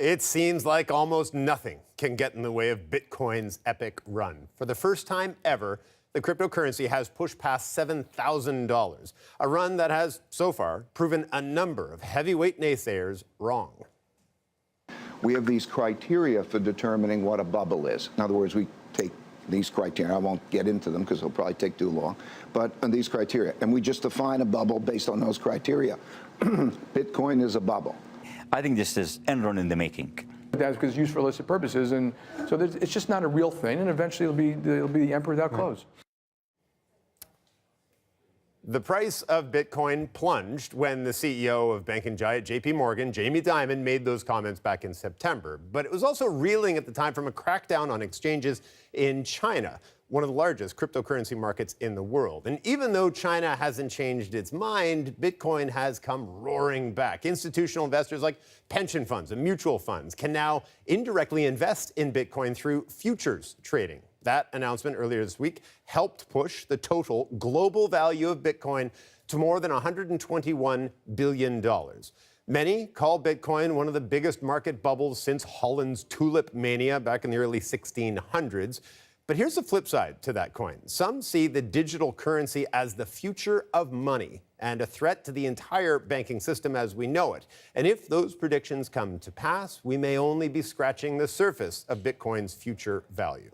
It seems like almost nothing can get in the way of Bitcoin's epic run. For the first time ever, the cryptocurrency has pushed past $7,000, a run that has, so far, proven a number of heavyweight naysayers wrong. We have these criteria for determining what a bubble is. In other words, we take these criteria. I won't get into them because it'll probably take too long. But these criteria, and we just define a bubble based on those criteria. Bitcoin is a bubble. I think this is Enron in the making. That's because it's used for illicit purposes, and so it's just not a real thing. And eventually, it'll be the emperor without clothes. The price of Bitcoin plunged when the CEO of banking giant JP Morgan, Jamie Dimon, made those comments back in September. But it was also reeling at the time from a crackdown on exchanges in China, one of the largest cryptocurrency markets in the world. And even though China hasn't changed its mind, Bitcoin has come roaring back. Institutional investors like pension funds and mutual funds can now indirectly invest in Bitcoin through futures trading. That announcement earlier this week helped push the total global value of Bitcoin to more than $121 billion. Many call Bitcoin one of the biggest market bubbles since Holland's tulip mania back in the early 1600s. But here's the flip side to that coin. Some see the digital currency as the future of money and a threat to the entire banking system as we know it. And if those predictions come to pass, we may only be scratching the surface of Bitcoin's future value.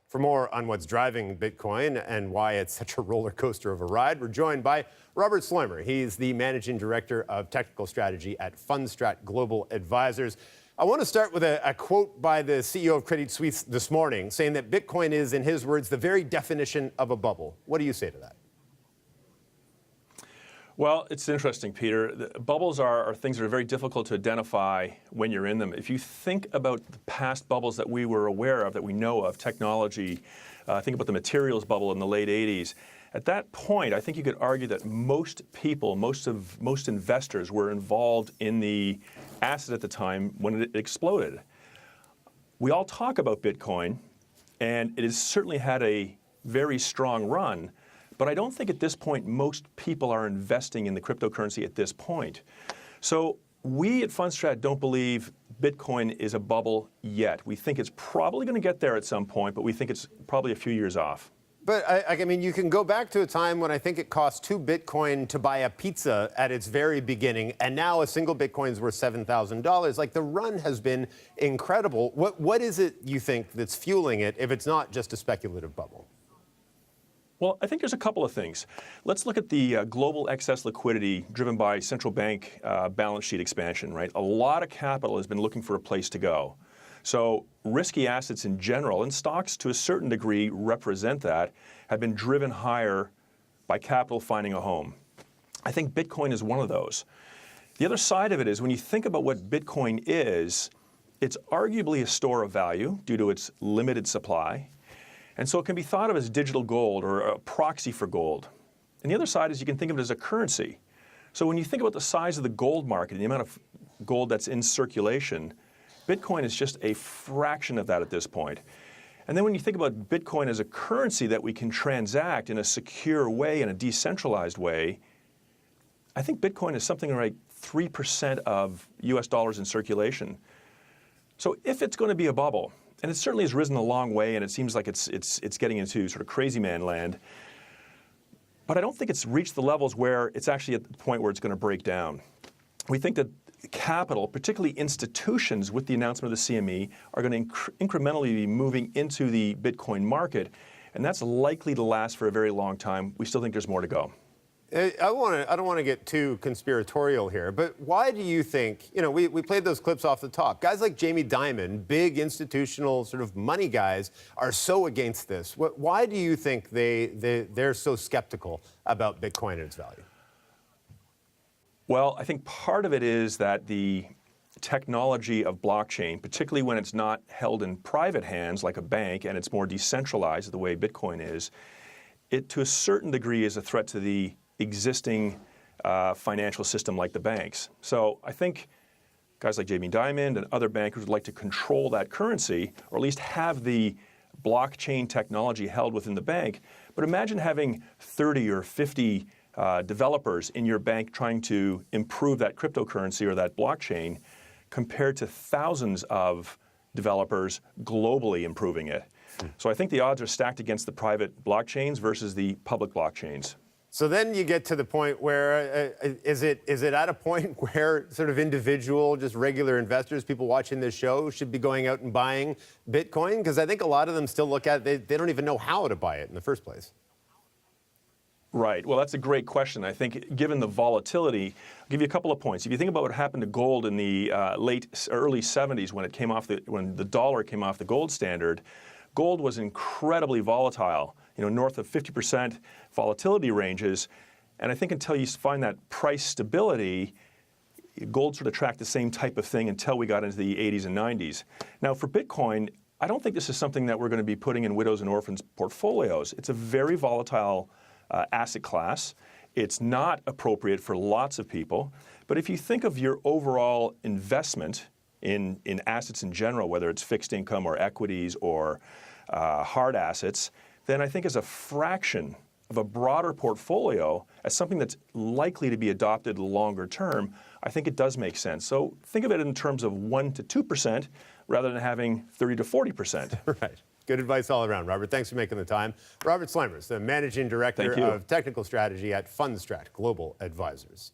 For more on what's driving Bitcoin and why it's such a roller coaster of a ride, we're joined by Robert Sluymer. He's the Managing Director of Technical Strategy at Fundstrat Global Advisors. I want to start with a quote by the CEO of Credit Suisse this morning, saying that Bitcoin is, in his words, the very definition of a bubble. What do you say to that? Well, it's interesting, Peter. Bubbles are things that are very difficult to identify when you're in them. If you think about the past bubbles that we were aware of, that we know of, technology, think about the materials bubble in the late 80s. At that point, I think you could argue that most people, most investors were involved in the asset at the time when it exploded. We all talk about Bitcoin, and it has certainly had a very strong run. But I don't think at this point most people are investing in the cryptocurrency at this point. So we at Fundstrat don't believe Bitcoin is a bubble yet. We think it's probably going to get there at some point, but we think it's probably a few years off. But, I mean, you can go back to a time when I think it cost 2 Bitcoin to buy a pizza at its very beginning, and now a single Bitcoin is worth $7,000. Like, the run has been incredible. What is it you think that's fueling it if it's not just a speculative bubble? Well, I think there's a couple of things. Let's look at the global excess liquidity driven by central bank balance sheet expansion, right? A lot of capital has been looking for a place to go. So risky assets in general, and stocks to a certain degree represent that, have been driven higher by capital finding a home. I think Bitcoin is one of those. The other side of it is when you think about what Bitcoin is, it's arguably a store of value due to its limited supply. And so it can be thought of as digital gold or a proxy for gold. And the other side is you can think of it as a currency. So when you think about the size of the gold market and the amount of gold that's in circulation, Bitcoin is just a fraction of that at this point. And then when you think about Bitcoin as a currency that we can transact in a secure way, in a decentralized way, I think Bitcoin is something like 3% of US dollars in circulation. So if it's going to be a bubble, and it certainly has risen a long way, and it seems like it's getting into sort of crazy man land. But I don't think it's reached the levels where it's actually at the point where it's going to break down. We think that capital, particularly institutions with the announcement of the CME, are going to incrementally be moving into the Bitcoin market, and that's likely to last for a very long time. We still think there's more to go. I don't want to get too conspiratorial here, but why do you think, we played those clips off the top. Guys like Jamie Dimon, big institutional sort of money guys, are so against this. Why do you think they're so skeptical about Bitcoin and its value? Well, I think part of it is that the technology of blockchain, particularly when it's not held in private hands like a bank and it's more decentralized the way Bitcoin is, it to a certain degree is a threat to the existing financial system like the banks. So I think guys like Jamie Dimon and other bankers would like to control that currency, or at least have the blockchain technology held within the bank. But imagine having 30 or 50 developers in your bank trying to improve that cryptocurrency or that blockchain. compared to thousands of developers globally improving it. So I think the odds are stacked against the private blockchains versus the public blockchains. So then you get to the point where, is it at a point where sort of individual, just regular investors, people watching this show, should be going out and buying Bitcoin? Because I think a lot of them still look at it, they don't even know how to buy it in the first place. Right. Well, that's a great question. I think given the volatility, I'll give you a couple of points. If you think about what happened to gold in the early 70s when the dollar came off the gold standard, gold was incredibly volatile, north of 50% volatility ranges. And I think until you find that price stability, gold sort of tracked the same type of thing until we got into the 80s and 90s. Now, for Bitcoin, I don't think this is something that we're going to be putting in widows and orphans portfolios. It's a very volatile asset class. It's not appropriate for lots of people. But if you think of your overall investment in assets in general, whether it's fixed income or equities or hard assets, then I think as a fraction of a broader portfolio, as something that's likely to be adopted longer term, I think it does make sense. So think of it in terms of 1% to 2% rather than having 30 to 40%. Right. Good advice all around, Robert. Thanks for making the time. Robert Slimers, the Managing Director of Technical Strategy at Fundstrat Global Advisors.